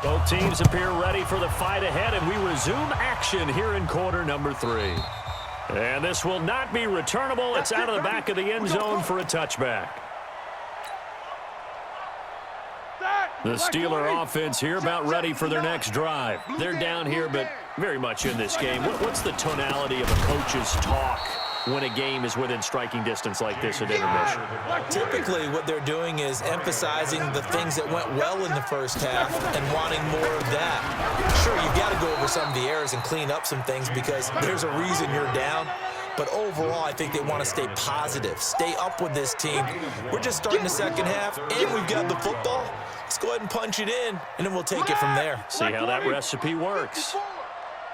Both teams appear ready for the fight ahead, and we resume action here in quarter number 3. And this will not be returnable. It's out of the back of the end zone for a touchback. The Steeler offense here about ready for their next drive. They're down here, but very much in this game. What's the tonality of a coach's talk when a game is within striking distance like this at intermission? Typically, what they're doing is emphasizing the things that went well in the first half and wanting more of that. Sure, you've got to go over some of the errors and clean up some things because there's a reason you're down. But overall, I think they want to stay positive, stay up with this team. We're just starting the second half, and we've got the football. Let's go ahead and punch it in, and then we'll take it from there. See how that recipe works.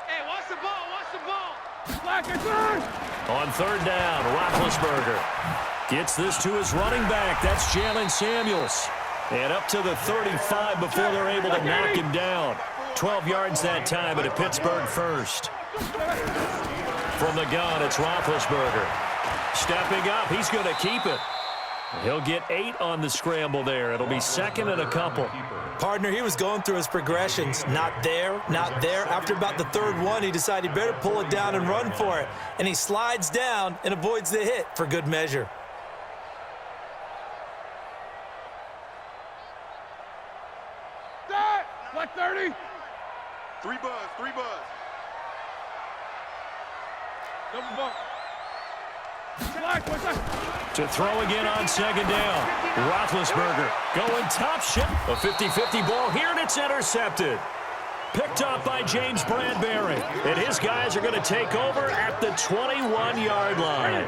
Hey, watch the ball, watch the ball. Black and third. On third down, Roethlisberger gets this to his running back. That's Jalen Samuels. And up to the 35 before they're able to knock him down. 12 yards that time at a Pittsburgh first. From the gun, it's Roethlisberger. Stepping up, he's going to keep it. He'll get 8 on the scramble there. It'll be second and a couple. Partner, he was going through his progressions. Not there, not there. After about the third one, he decided he better pull it down and run for it. And he slides down and avoids the hit for good measure. Black 30. 3 buzz, 3 buzz. Double ball. Black, what's that? To throw again on second down. Roethlisberger going top shot. A 50-50 ball here, and it's intercepted. Picked up by James Bradbury. And his guys are going to take over at the 21-yard line.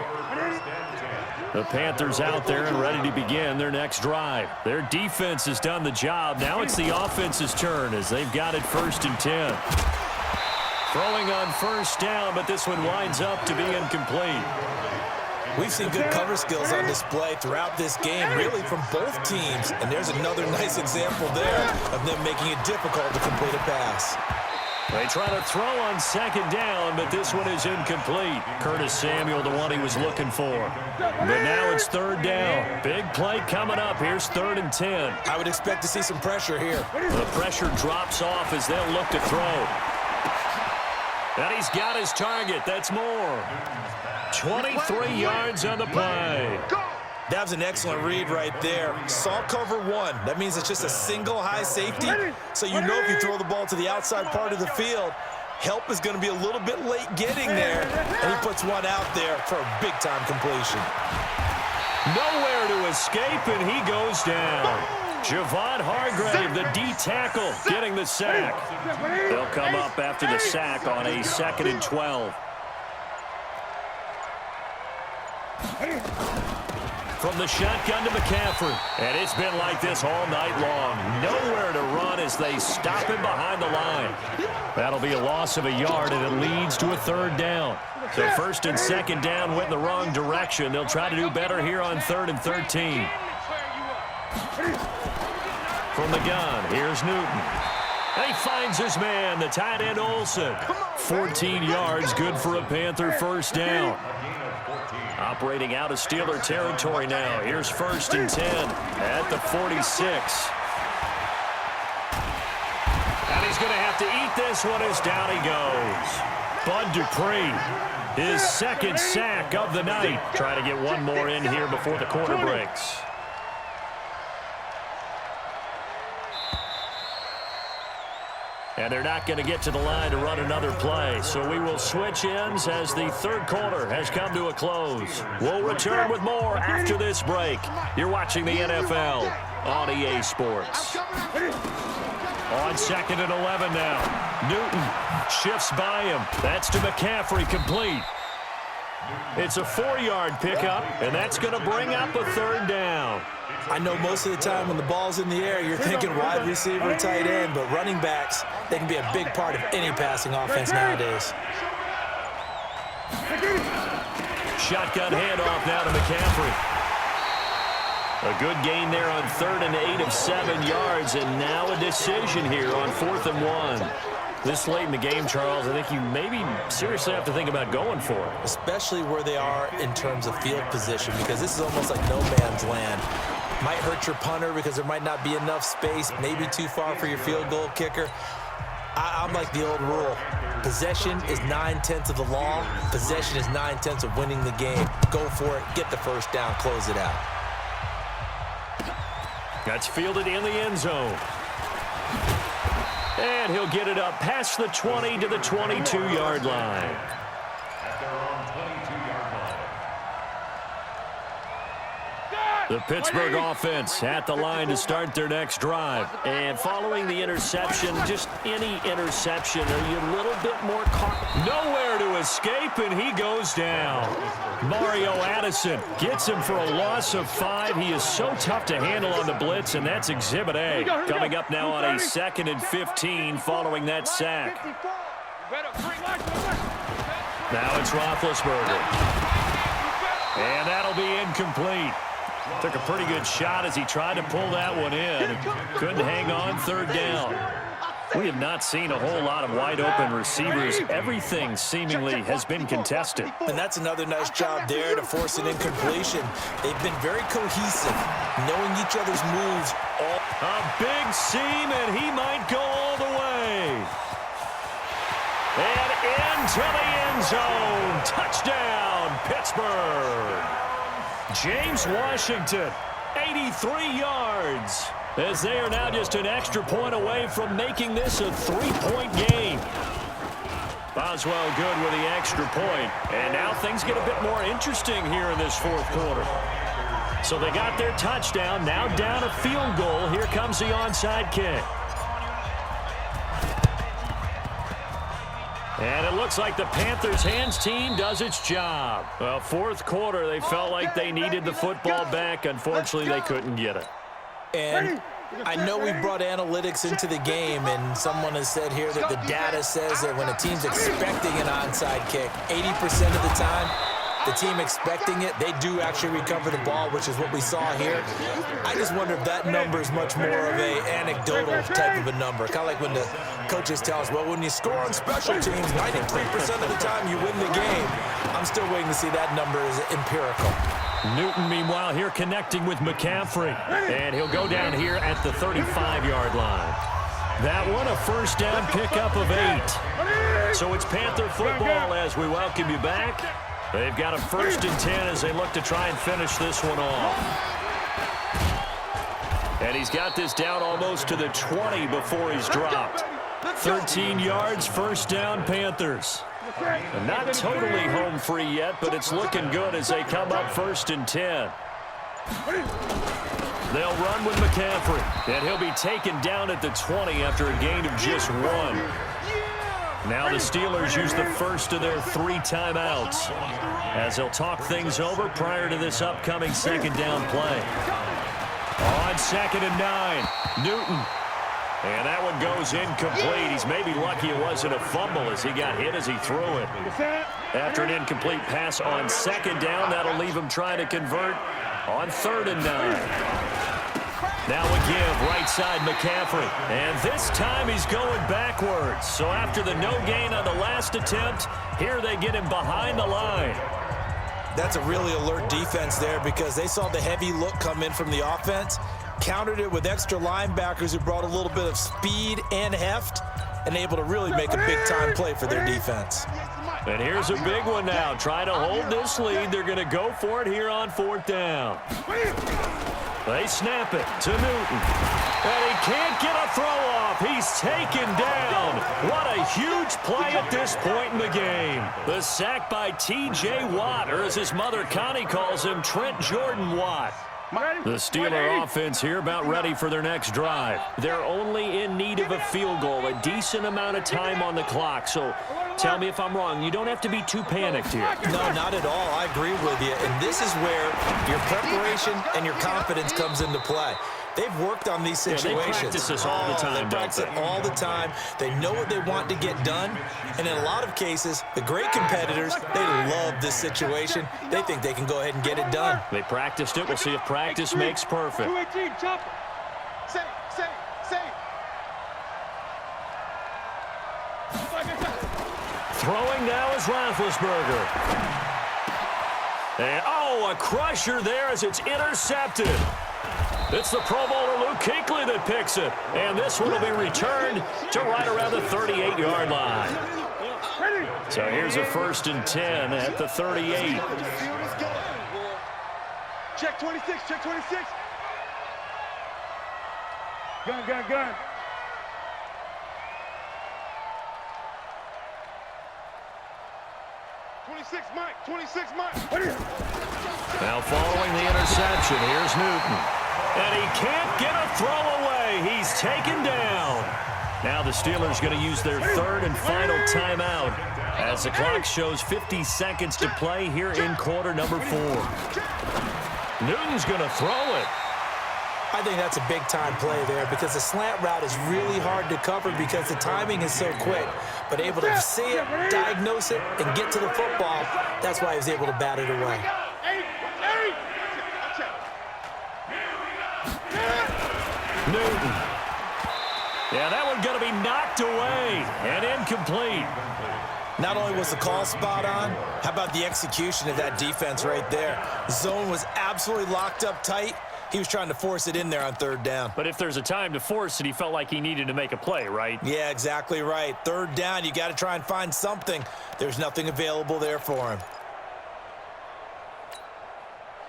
The Panthers out there and ready to begin their next drive. Their defense has done the job. Now it's the offense's turn as they've got it 1st and 10. Throwing on first down, but this one winds up to be incomplete. We've seen good cover skills on display throughout this game, really from both teams. And there's another nice example there of them making it difficult to complete a pass. They try to throw on second down, but this one is incomplete. Curtis Samuel, the one he was looking for. But now it's third down. Big play coming up. Here's 3rd and 10. I would expect to see some pressure here. The pressure drops off as they'll look to throw. And he's got his target. That's more. 23 yards on the play. That was an excellent read right there. Saw cover 1. That means it's just a single high safety. So you know if you throw the ball to the outside part of the field, help is going to be a little bit late getting there. And he puts one out there for a big-time completion. Nowhere to escape, and he goes down. Javon Hargrave, the D tackle, getting the sack. They'll come up after the sack on a 2nd and 12. From the shotgun to McCaffrey. And it's been like this all night long. Nowhere to run as they stop him behind the line. That'll be a loss of a yard, and it leads to a 3rd down. So 1st and 2nd down went in the wrong direction. They'll try to do better here on 3rd and 13. From the gun, here's Newton. And he finds his man, the tight end Olsen. 14 yards, good for a Panther first down. Operating out of Steeler territory now. Here's 1st and 10 at the 46. And he's going to have to eat this one as down he goes. Bud Dupree, his 2nd sack of the night. Trying to get one more in here before the quarter breaks. And they're not going to get to the line to run another play. So we will switch ends as the 3rd quarter has come to a close. We'll return with more after this break. You're watching the NFL on EA Sports. On 2nd and 11 now. Newton shifts by him. That's to McCaffrey, complete. It's a 4-yard pickup, and that's going to bring up a 3rd down. I know most of the time when the ball's in the air, you're thinking wide receiver, tight end, but running backs, they can be a big part of any passing offense nowadays. Shotgun handoff now to McCaffrey. A good gain there on 3rd and 8 of 7 yards, and now a decision here on 4th and 1. This late in the game, Charles, I think you maybe seriously have to think about going for it. Especially where they are in terms of field position, because this is almost like no man's land. Might hurt your punter because there might not be enough space, maybe too far for your field goal kicker. I'm like the old rule. Possession is 9/10 of the law. Possession is 9/10 of winning the game. Go for it. Get the first down. Close it out. That's fielded in the end zone. And he'll get it up past the 20 to the 22-yard line. The Pittsburgh offense at the line to start their next drive. And following the interception, just any interception, are you a little bit more caught? Nowhere to escape, and he goes down. Mario Addison gets him for a loss of 5. He is so tough to handle on the blitz, and that's Exhibit A. Coming up now on a 2nd and 15 following that sack. Now it's Roethlisberger. And that'll be incomplete. Took a pretty good shot as he tried to pull that one in. Couldn't hang on, 3rd down. We have not seen a whole lot of wide-open receivers. Everything seemingly has been contested. And that's another nice job there to force an incompletion. They've been very cohesive, knowing each other's moves. A big seam, and he might go all the way. And into the end zone. Touchdown, Pittsburgh. James Washington, 83 yards, as they are now just an extra point away from making this a 3-point game. Boswell good with the extra point, and now things get a bit more interesting here in this 4th quarter. So they got their touchdown, now down a field goal. Here comes the onside kick. And it looks like the Panthers' hands team does its job. Well, 4th quarter, they felt like they needed the football back. Unfortunately, they couldn't get it. And I know we brought analytics into the game, and someone has said here that the data says that when a team's expecting an onside kick, 80% of the time, the team expecting it, they do actually recover the ball, which is what we saw here. I just wonder if that number is much more of a anecdotal type of a number. Kind of like when the coaches tell us, well, when you score on special teams, 93% of the time you win the game. I'm still waiting to see that number is empirical. Newton, meanwhile, here connecting with McCaffrey. And he'll go down here at the 35-yard line. That one, a first down pickup of 8. So it's Panther football as we welcome you back. They've got a 1st and 10 as they look to try and finish this one off. And he's got this down almost to the 20 before he's dropped. 13 yards, first down, Panthers. And not totally home free yet, but it's looking good as they come up 1st and 10. They'll run with McCaffrey, and he'll be taken down at the 20 after a gain of just 1. Now the Steelers use the first of their 3 timeouts as they'll talk things over prior to this upcoming 2nd down play. On 2nd and 9, Newton. And that one goes incomplete. He's maybe lucky it wasn't a fumble as he got hit as he threw it. After an incomplete pass on 2nd down, that'll leave him trying to convert on 3rd and 9. Now a give, right side McCaffrey. And this time he's going backwards. So after the no gain on the last attempt, here they get him behind the line. That's a really alert defense there because they saw the heavy look come in from the offense, countered it with extra linebackers who brought a little bit of speed and heft, and able to really make a big-time play for their defense. And here's a big one now. Trying to hold this lead. They're going to go for it here on 4th down. They snap it to Newton. And he can't get a throw off. He's taken down. What a huge play at this point in the game. The sack by T.J. Watt, or as his mother Connie calls him, Trent Jordan Watt. The Steeler offense here about ready for their next drive. They're only in need of a field goal, a decent amount of time on the clock. So tell me if I'm wrong. You don't have to be too panicked here. No, not at all. I agree with you. And this is where your preparation and your confidence comes into play. They've worked on these situations. Yeah, they practice this all the time, They practice it all the time. They know what they want to get done. And in a lot of cases, the great competitors, they love this situation. They think they can go ahead and get it done. They practiced it. We'll see if practice makes perfect. Throwing now is Roethlisberger. And, oh, a crusher there as it's intercepted. It's the Pro Bowler Luke Kuechly that picks it. And this one will be returned to right around the 38-yard line. So here's a 1st and 10 at the 38. Check 26, check 26. Gun, gun, gun. Mike, 26, Mike. Now following the interception, here's Newton. And he can't get a throw away. He's taken down. Now the Steelers going to use their 3rd and final timeout as the clock shows 50 seconds to play here in quarter number 4. Newton's going to throw it. I think that's a big-time play there because the slant route is really hard to cover because the timing is so quick. But able to see it, diagnose it, and get to the football, that's why he was able to bat it away. Newton. Yeah, that one's going to be knocked away and incomplete. Not only was the call spot on, how about the execution of that defense right there? Zone was absolutely locked up tight. He was trying to force it in there on 3rd down. But if there's a time to force it, he felt like he needed to make a play, right? Yeah, exactly right. 3rd down, you got to try and find something. There's nothing available there for him.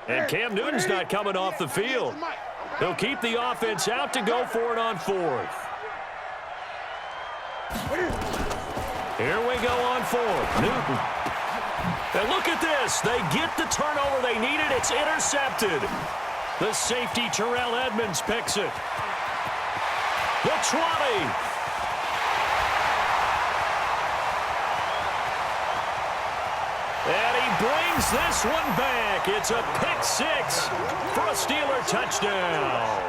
And Cam Newton's not coming off the field. He'll keep the offense out to go for it on 4th. Here we go on 4th. Newton. And look at this. They get the turnover they needed. It's intercepted. The safety, Terrell Edmonds, picks it. The 20. And he brings this one back. It's a pick 6 for a Steeler touchdown.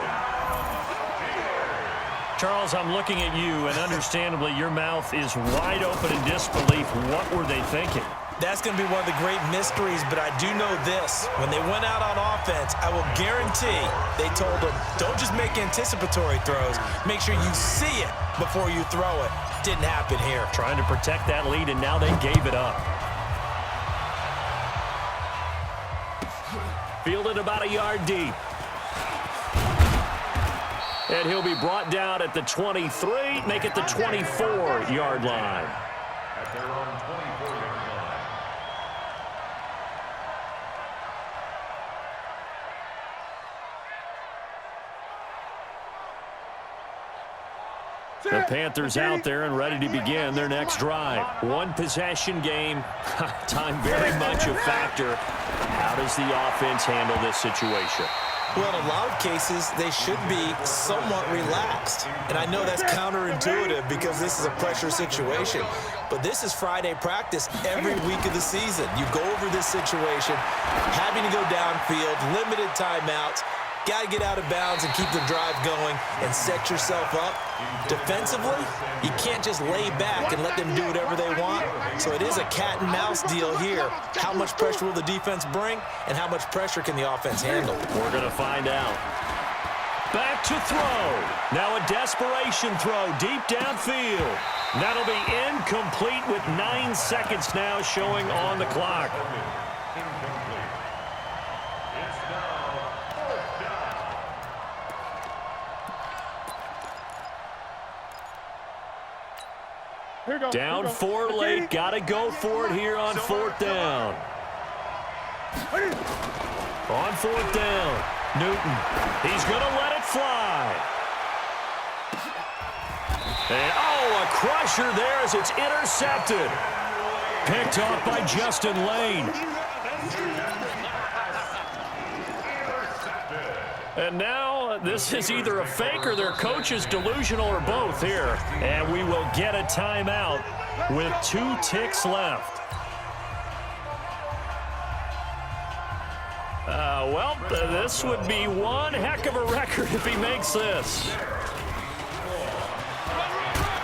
Charles, I'm looking at you, and understandably, your mouth is wide open in disbelief. What were they thinking? That's going to be one of the great mysteries, but I do know this. When they went out on offense, I will guarantee they told them, don't just make anticipatory throws. Make sure you see it before you throw it. Didn't happen here. Trying to protect that lead, and now they gave it up. Fielded about a yard deep. And he'll be brought down at the 23, make it the 24-yard line. At their own 24-yard line. The Panthers out there and ready to begin their next drive. One possession game. Time very much a factor. How does the offense handle this situation? Well, in a lot of cases, they should be somewhat relaxed. And I know that's counterintuitive because this is a pressure situation. But this is Friday practice every week of the season. You go over this situation, having to go downfield, limited timeouts, got to get out of bounds and keep the drive going and set yourself up. Defensively, you can't just lay back and let them do whatever they want. So it is a cat and mouse deal here. How much pressure will the defense bring and how much pressure can the offense handle? We're going to find out. Back to throw. Now a desperation throw deep downfield. That'll be incomplete with 9 seconds now showing on the clock. Down 4 late. Got to go for it here on 4th down. On 4th down, Newton. He's going to let it fly. And, oh, a crusher there as it's intercepted. Picked off by Justin Lane. And now this is either a fake or their coach is delusional or both here. And we will get a timeout with 2 ticks left. Well, this would be one heck of a record if he makes this.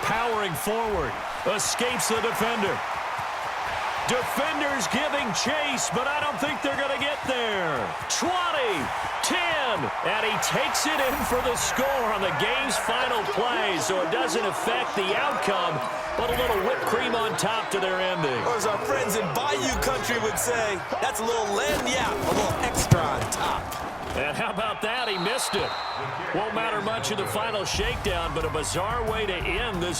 Powering forward, escapes the defender. Defenders giving chase, but I don't think they're going to get there. 20, 10, and he takes it in for the score on the game's final play, so it doesn't affect the outcome, but a little whipped cream on top to their ending. Or as our friends in Bayou Country would say, that's a little lagniappe, a little extra on top. And how about that? He missed it. Won't matter much in the final shakedown, but a bizarre way to end this